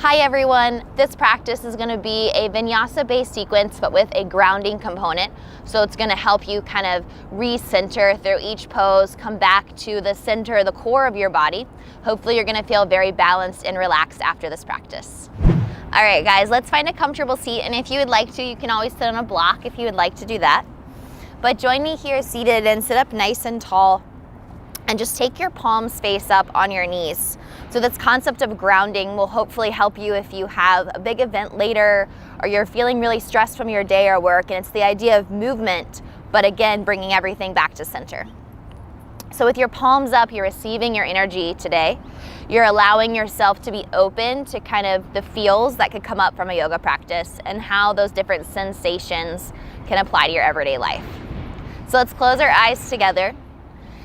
Hi everyone, this practice is going to be a vinyasa based sequence but with a grounding component. So it's going to help you kind of recenter through each pose, come back to the center, the core of your body. Hopefully you're going to feel very balanced and relaxed after this practice. All right guys, let's find a comfortable seat, and if you would like to, you can always sit on a block if you would like to do that. But join me here seated and sit up nice and tall. And just take your palms face up on your knees. So this concept of grounding will hopefully help you if you have a big event later or you're feeling really stressed from your day or work, and it's the idea of movement, but again, bringing everything back to center. So with your palms up, you're receiving your energy today. You're allowing yourself to be open to kind of the feels that could come up from a yoga practice and how those different sensations can apply to your everyday life. So let's close our eyes together.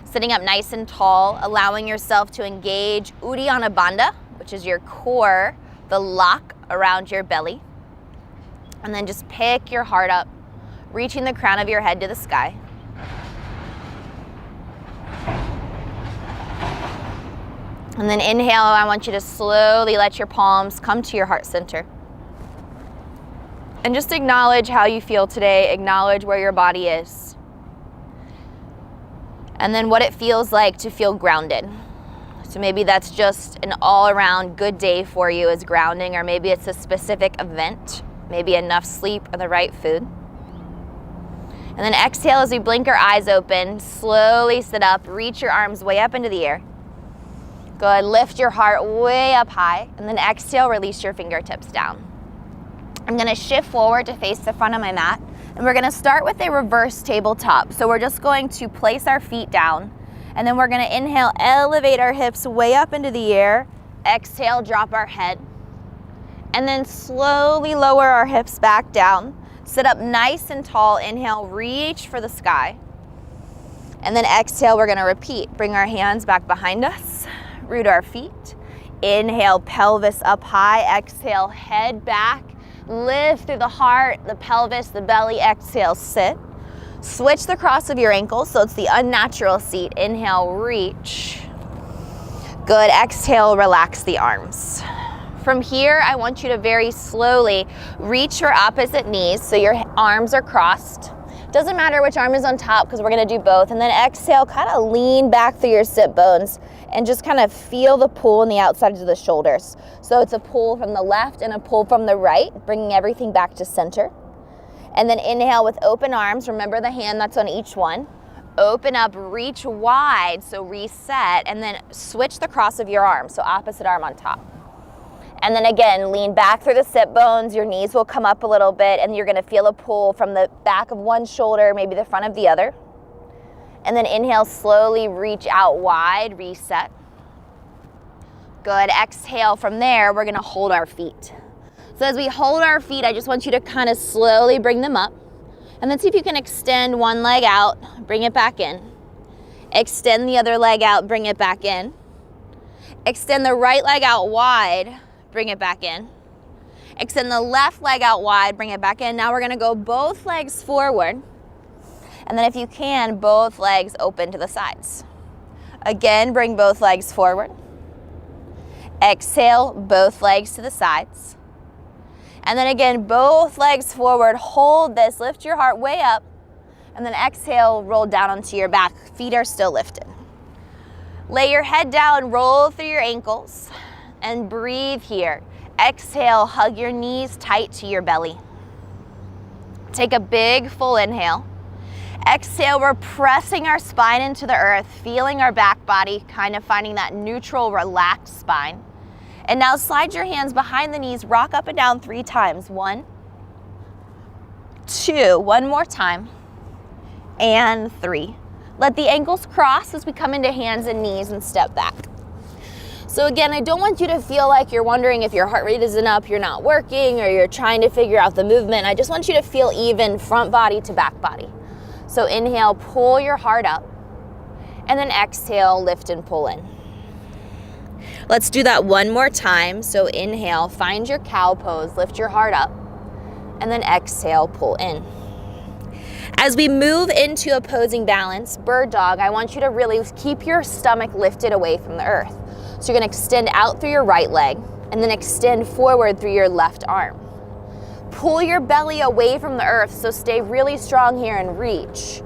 Sitting up nice and tall, allowing yourself to engage Uddiyana Bandha, which is your core, the lock around your belly. And then just pick your heart up, reaching the crown of your head to the sky. And then inhale, I want you to slowly let your palms come to your heart center. And just acknowledge how you feel today, acknowledge where your body is. And then what it feels like to feel grounded. So maybe that's just an all-around good day for you as grounding, or maybe it's a specific event, maybe enough sleep or the right food. And then exhale as we blink our eyes open, slowly sit up, reach your arms way up into the air. Good, lift your heart way up high, and then exhale, release your fingertips down. I'm gonna shift forward to face the front of my mat. And we're gonna start with a reverse tabletop. So we're just going to place our feet down, and then we're gonna inhale, elevate our hips way up into the air. Exhale, drop our head. And then slowly lower our hips back down. Sit up nice and tall. Inhale, reach for the sky. And then exhale, we're gonna repeat. Bring our hands back behind us, root our feet. Inhale, pelvis up high. Exhale, head back. Lift through the heart, the pelvis, the belly. Exhale, sit. Switch the cross of your ankles, so it's the unnatural seat. Inhale, reach. Good, exhale, relax the arms. From here, I want you to very slowly reach your opposite knees, so your arms are crossed. Doesn't matter which arm is on top, because we're gonna do both. And then exhale, kind of lean back through your sit bones and just kind of feel the pull on the outsides of the shoulders. So it's a pull from the left and a pull from the right, bringing everything back to center. And then inhale with open arms. Remember the hand that's on each one. Open up, reach wide, so reset, and then switch the cross of your arms, so opposite arm on top. And then again, lean back through the sit bones. Your knees will come up a little bit, and you're gonna feel a pull from the back of one shoulder, maybe the front of the other. And then inhale, slowly reach out wide, reset. Good, exhale. From there, we're gonna hold our feet. So as we hold our feet, I just want you to kind of slowly bring them up. And then see if you can extend one leg out, bring it back in. Extend the other leg out, bring it back in. Extend the right leg out wide, bring it back in. Extend the left leg out wide, bring it back in. Now we're gonna go both legs forward. And then if you can, both legs open to the sides. Again, bring both legs forward. Exhale, both legs to the sides. And then again, both legs forward. Hold this, lift your heart way up. And then exhale, roll down onto your back. Feet are still lifted. Lay your head down, roll through your ankles, and breathe here. Exhale, hug your knees tight to your belly. Take a big full inhale. Exhale, we're pressing our spine into the earth, feeling our back body, kind of finding that neutral, relaxed spine. And now slide your hands behind the knees, rock up and down 3 times. 1, 2, one more time, and 3. Let the ankles cross as we come into hands and knees and step back. So again, I don't want you to feel like you're wondering if your heart rate isn't up, you're not working, or you're trying to figure out the movement. I just want you to feel even front body to back body. So inhale, pull your heart up, and then exhale, lift and pull in. Let's do that one more time. So inhale, find your cow pose, lift your heart up, and then exhale, pull in. As we move into opposing balance, bird dog, I want you to really keep your stomach lifted away from the earth. So you're gonna extend out through your right leg, And then extend forward through your left arm. Pull your belly away from the earth, so stay really strong here and reach.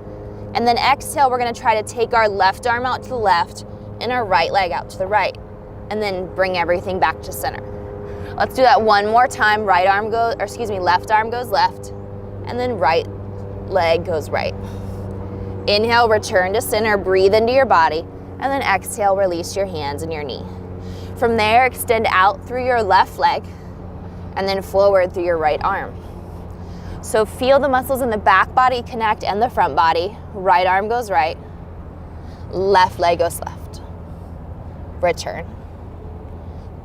And then exhale, we're gonna try to take our left arm out to the left and our right leg out to the right. And then bring everything back to center. Let's do that one more time. Left arm goes left, and then right leg goes right. Inhale, return to center, breathe into your body, and then exhale, release your hands and your knee. From there, extend out through your left leg, and then forward through your right arm. So feel the muscles in the back body connect and the front body. Right arm goes right, left leg goes left. Return.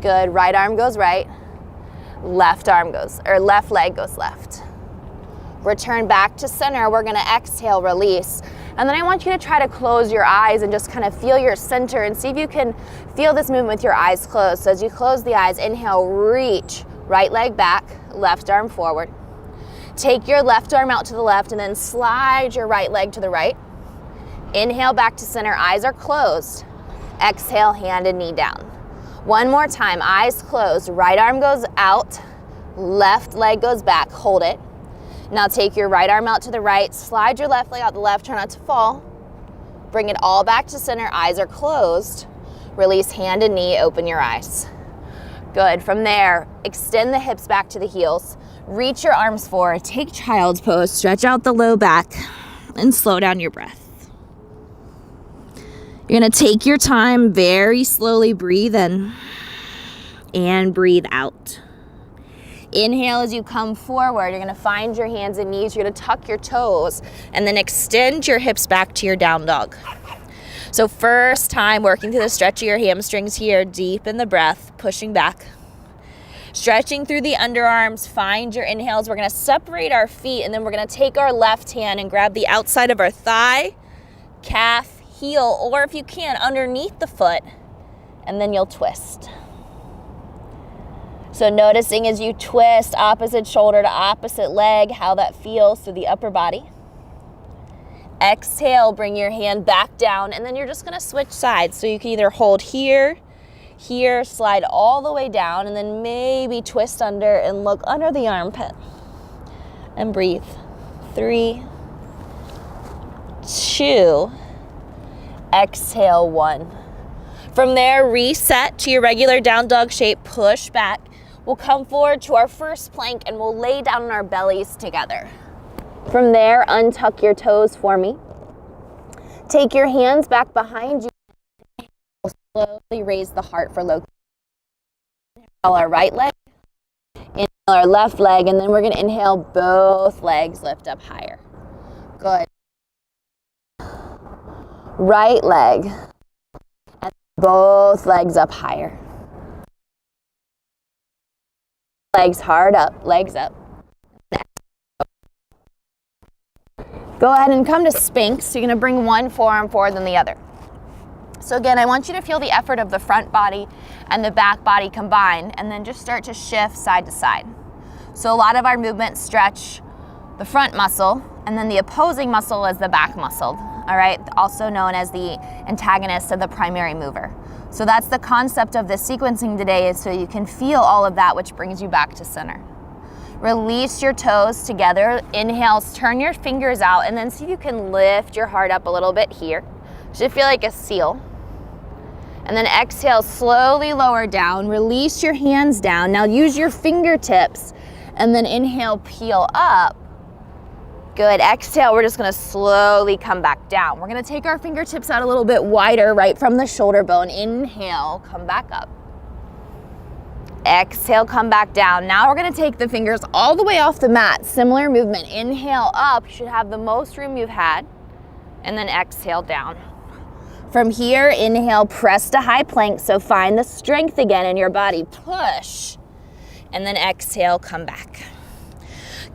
Good, right arm goes right, left leg goes left. Return back to center. We're gonna exhale, release. And then I want you to try to close your eyes and just kind of feel your center and see if you can feel this movement with your eyes closed. So as you close the eyes, inhale, reach, right leg back, left arm forward. Take your left arm out to the left and then slide your right leg to the right. Inhale back to center, eyes are closed. Exhale, hand and knee down. One more time, eyes closed, right arm goes out, left leg goes back, hold it. Now take your right arm out to the right, slide your left leg out the left, try not to fall. Bring it all back to center, eyes are closed. Release hand and knee, open your eyes. Good, from there, extend the hips back to the heels. Reach your arms forward, take child's pose, stretch out the low back, and slow down your breath. You're gonna take your time, very slowly breathe in and breathe out. Inhale as you come forward, you're gonna find your hands and knees, you're gonna tuck your toes, and then extend your hips back to your down dog. So first time working through the stretch of your hamstrings here, deep in the breath, pushing back. Stretching through the underarms, find your inhales. We're gonna separate our feet, and then we're gonna take our left hand and grab the outside of our thigh, calf, heel, or if you can, underneath the foot, and then you'll twist. So noticing as you twist opposite shoulder to opposite leg, how that feels through the upper body. Exhale, bring your hand back down, and then you're just gonna switch sides. So you can either hold here, slide all the way down, and then maybe twist under and look under the armpit. And breathe. 3, 2, exhale, 1. From there, reset to your regular down dog shape, push back. We'll come forward to our first plank and we'll lay down on our bellies together. From there, untuck your toes for me. Take your hands back behind you. Slowly raise the heart for low. Inhale our right leg, inhale our left leg, and then we're gonna inhale both legs lift up higher. Good. Right leg, and both legs up higher. Legs hard up, legs up. Go ahead and come to Sphinx. You're gonna bring one forearm forward than the other. So again, I want you to feel the effort of the front body and the back body combined, and then just start to shift side to side. So a lot of our movements stretch the front muscle, and then the opposing muscle is the back muscle, all right? Also known as the antagonist of the primary mover. So that's the concept of this sequencing today, is so you can feel all of that, which brings you back to center. Release your toes together. Inhale, turn your fingers out, and then see if you can lift your heart up a little bit here. Should feel like a seal. And then exhale, slowly lower down. Release your hands down. Now use your fingertips, and then inhale, peel up. Good, exhale, we're just gonna slowly come back down. We're gonna take our fingertips out a little bit wider, right from the shoulder bone. Inhale, come back up. Exhale, come back down. Now we're gonna take the fingers all the way off the mat. Similar movement. Inhale up, you should have the most room you've had. And then exhale down. From here, inhale, press to high plank. So find the strength again in your body. Push. And then exhale, come back.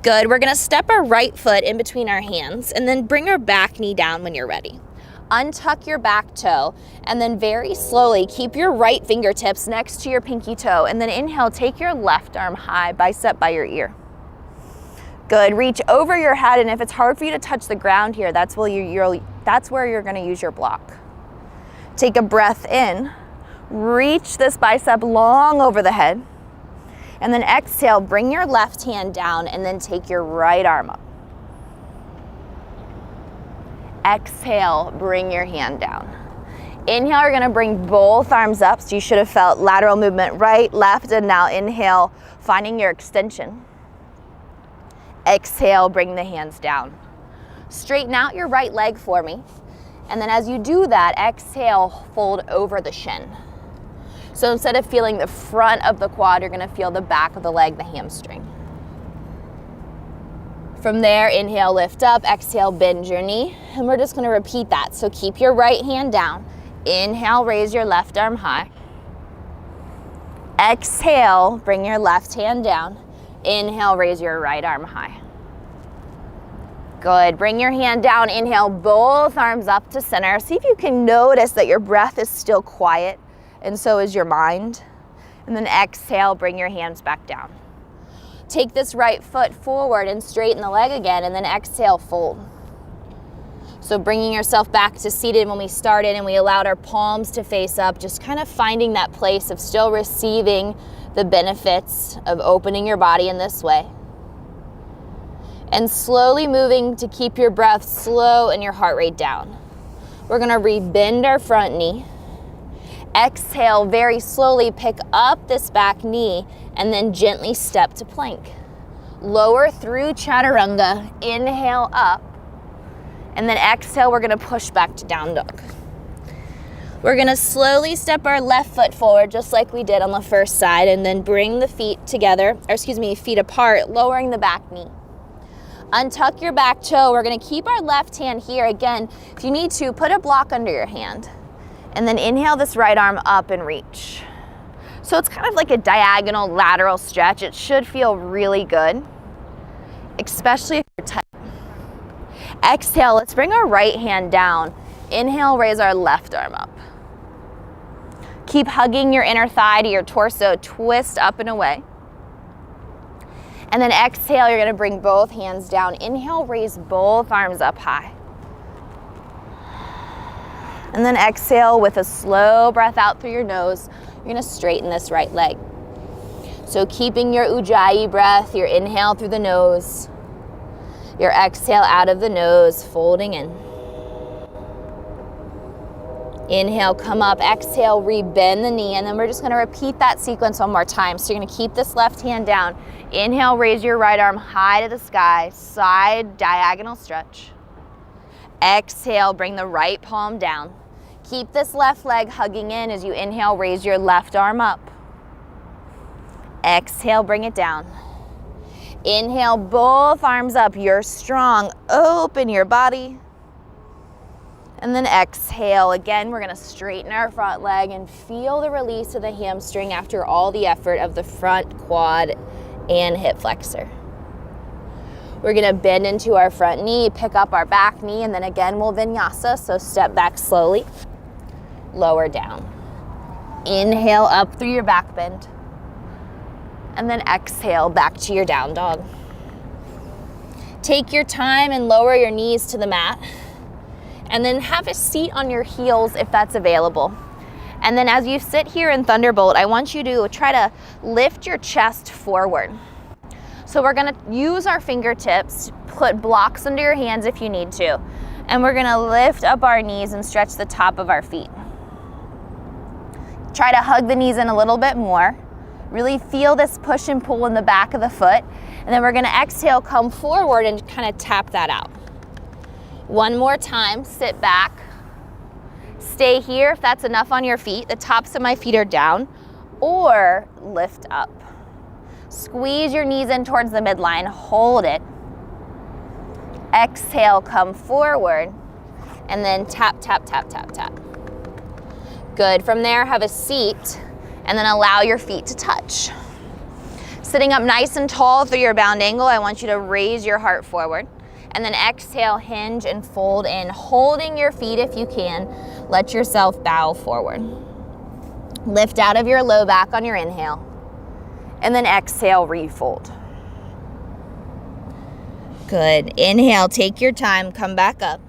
Good, we're gonna step our right foot in between our hands and then bring our back knee down when you're ready. Untuck your back toe, and then very slowly keep your right fingertips next to your pinky toe, and then inhale, take your left arm high, bicep by your ear. Good, reach over your head, and if it's hard for you to touch the ground here, that's where you're gonna use your block. Take a breath in, reach this bicep long over the head, And then exhale, bring your left hand down and then take your right arm up. Exhale, bring your hand down. Inhale, you're gonna bring both arms up, so you should have felt lateral movement right, left, and now inhale, finding your extension. Exhale, bring the hands down. Straighten out your right leg for me. And then as you do that, exhale, fold over the shin. So instead of feeling the front of the quad, you're gonna feel the back of the leg, the hamstring. From there, inhale, lift up, exhale, bend your knee, and we're just gonna repeat that. So keep your right hand down. Inhale, raise your left arm high. Exhale, bring your left hand down. Inhale, raise your right arm high. Good, bring your hand down, inhale, both arms up to center. See if you can notice that your breath is still quiet, and so is your mind. And then exhale, bring your hands back down. Take this right foot forward and straighten the leg again, and then exhale, fold. So bringing yourself back to seated when we started and we allowed our palms to face up, just kind of finding that place of still receiving the benefits of opening your body in this way. And slowly moving to keep your breath slow and your heart rate down. We're gonna rebend our front knee. Exhale, very slowly pick up this back knee and then gently step to plank. Lower through chaturanga, inhale up. And then exhale, we're gonna push back to down dog. We're gonna slowly step our left foot forward just like we did on the first side and then bring the feet together, or excuse me, feet apart, lowering the back knee. Untuck your back toe. We're gonna keep our left hand here. Again, if you need to, put a block under your hand. And then inhale this right arm up and reach. So it's kind of like a diagonal lateral stretch. It should feel really good, especially if you're tight. Exhale, let's bring our right hand down. Inhale, raise our left arm up. Keep hugging your inner thigh to your torso, twist up and away. And then exhale, you're gonna bring both hands down. Inhale, raise both arms up high. And then exhale with a slow breath out through your nose. You're gonna straighten this right leg. So keeping your Ujjayi breath, your inhale through the nose, your exhale out of the nose, folding in. Inhale, come up, exhale, rebend the knee, and then we're just gonna repeat that sequence one more time. So you're gonna keep this left hand down. Inhale, raise your right arm high to the sky, side diagonal stretch. Exhale, bring the right palm down. Keep this left leg hugging in as you inhale, raise your left arm up. Exhale, bring it down. Inhale, both arms up, you're strong, open your body. And then exhale, again, we're gonna straighten our front leg and feel the release of the hamstring after all the effort of the front quad and hip flexor. We're gonna bend into our front knee, pick up our back knee, and then again, we'll vinyasa, so step back slowly, lower down. Inhale up through your back bend, and then exhale back to your down dog. Take your time and lower your knees to the mat. And then have a seat on your heels if that's available. And then as you sit here in Thunderbolt, I want you to try to lift your chest forward. So we're gonna use our fingertips, put blocks under your hands if you need to, and we're gonna lift up our knees and stretch the top of our feet. Try to hug the knees in a little bit more. Really feel this push and pull in the back of the foot. And then we're gonna exhale, come forward and kind of tap that out. One more time, sit back. Stay here if that's enough on your feet. The tops of my feet are down, or lift up. Squeeze your knees in towards the midline, hold it. Exhale, come forward, and then tap, tap, tap, tap, tap. Good, from there, have a seat, and then allow your feet to touch. Sitting up nice and tall through your bound angle, I want you to raise your heart forward. And then exhale, hinge and fold in, holding your feet if you can. Let yourself bow forward. Lift out of your low back on your inhale. And then exhale, refold. Good. Inhale, take your time, come back up.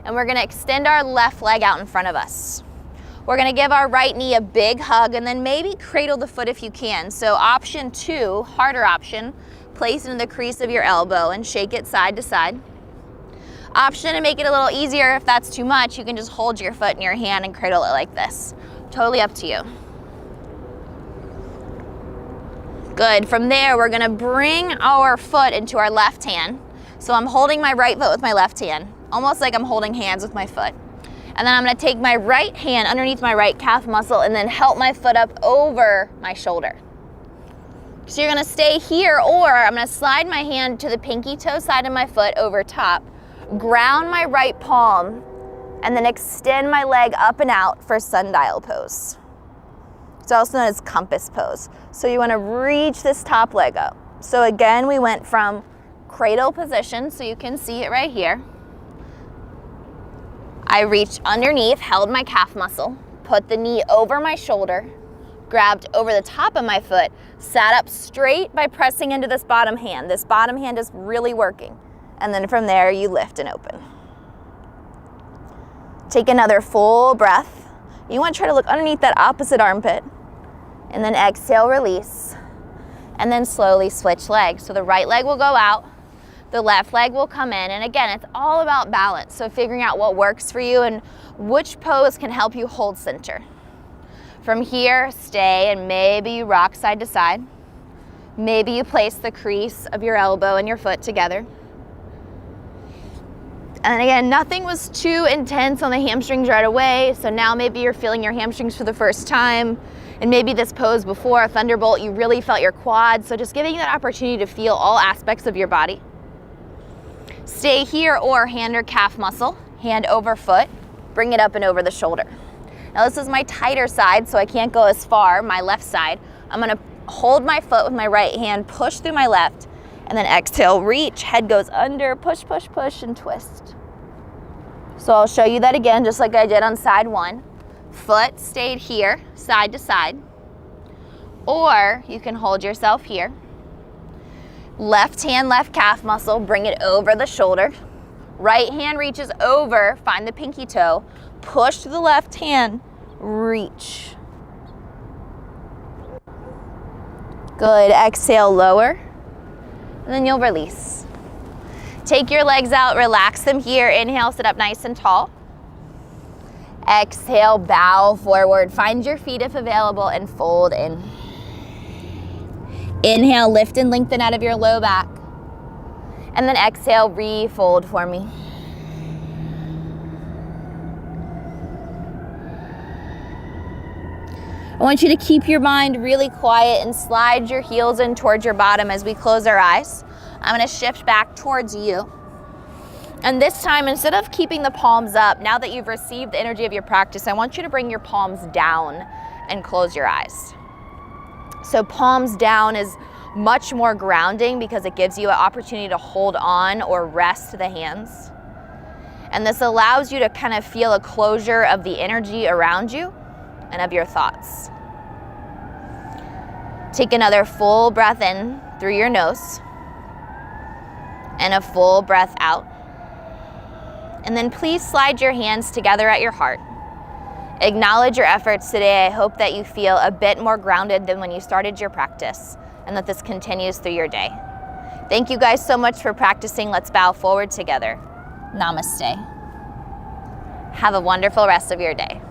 And we're gonna extend our left leg out in front of us. We're gonna give our right knee a big hug and then maybe cradle the foot if you can. So option 2, harder option, place it in the crease of your elbow and shake it side to side. Option to make it a little easier, if that's too much, you can just hold your foot in your hand and cradle it like this. Totally up to you. Good. From there, we're gonna bring our foot into our left hand. So I'm holding my right foot with my left hand, almost like I'm holding hands with my foot. And then I'm gonna take my right hand underneath my right calf muscle and then help my foot up over my shoulder. So you're gonna stay here, or I'm gonna slide my hand to the pinky toe side of my foot over top, ground my right palm, and then extend my leg up and out for sundial pose. It's also known as compass pose. So you wanna reach this top leg up. So again, we went from cradle position, so you can see it right here. I reached underneath, held my calf muscle, put the knee over my shoulder, grabbed over the top of my foot, sat up straight by pressing into this bottom hand. This bottom hand is really working. And then from there, you lift and open. Take another full breath. You want to try to look underneath that opposite armpit. And then exhale, release. And then slowly switch legs. So the right leg will go out, the left leg will come in. And again, it's all about balance. So figuring out what works for you and which pose can help you hold center. From here, stay, and maybe you rock side to side. Maybe you place the crease of your elbow and your foot together. And again, nothing was too intense on the hamstrings right away. So now maybe you're feeling your hamstrings for the first time. And maybe this pose before, a thunderbolt, you really felt your quads. So just giving you that opportunity to feel all aspects of your body. Stay here, or hand or calf muscle, hand over foot, bring it up and over the shoulder. Now this is my tighter side, so I can't go as far, my left side. I'm gonna hold my foot with my right hand, push through my left, and then exhale, reach, head goes under, push, push, push, and twist. So I'll show you that again, just like I did on side 1. Foot stayed here, side to side. Or you can hold yourself here. Left hand, left calf muscle, bring it over the shoulder. Right hand reaches over, find the pinky toe, push to the left hand, reach. Good, exhale, lower, and then you'll release. Take your legs out, relax them here. Inhale, sit up nice and tall. Exhale, bow forward. Find your feet if available and fold in. Inhale, lift and lengthen out of your low back. And then exhale, refold for me. I want you to keep your mind really quiet and slide your heels in towards your bottom as we close our eyes. I'm gonna shift back towards you. And this time, instead of keeping the palms up, now that you've received the energy of your practice, I want you to bring your palms down and close your eyes. So palms down is much more grounding because it gives you an opportunity to hold on or rest the hands. And this allows you to kind of feel a closure of the energy around you and of your thoughts. Take another full breath in through your nose and a full breath out. And then please slide your hands together at your heart. Acknowledge your efforts today. I hope that you feel a bit more grounded than when you started your practice, and that this continues through your day. Thank you guys so much for practicing. Let's bow forward together. Namaste. Have a wonderful rest of your day.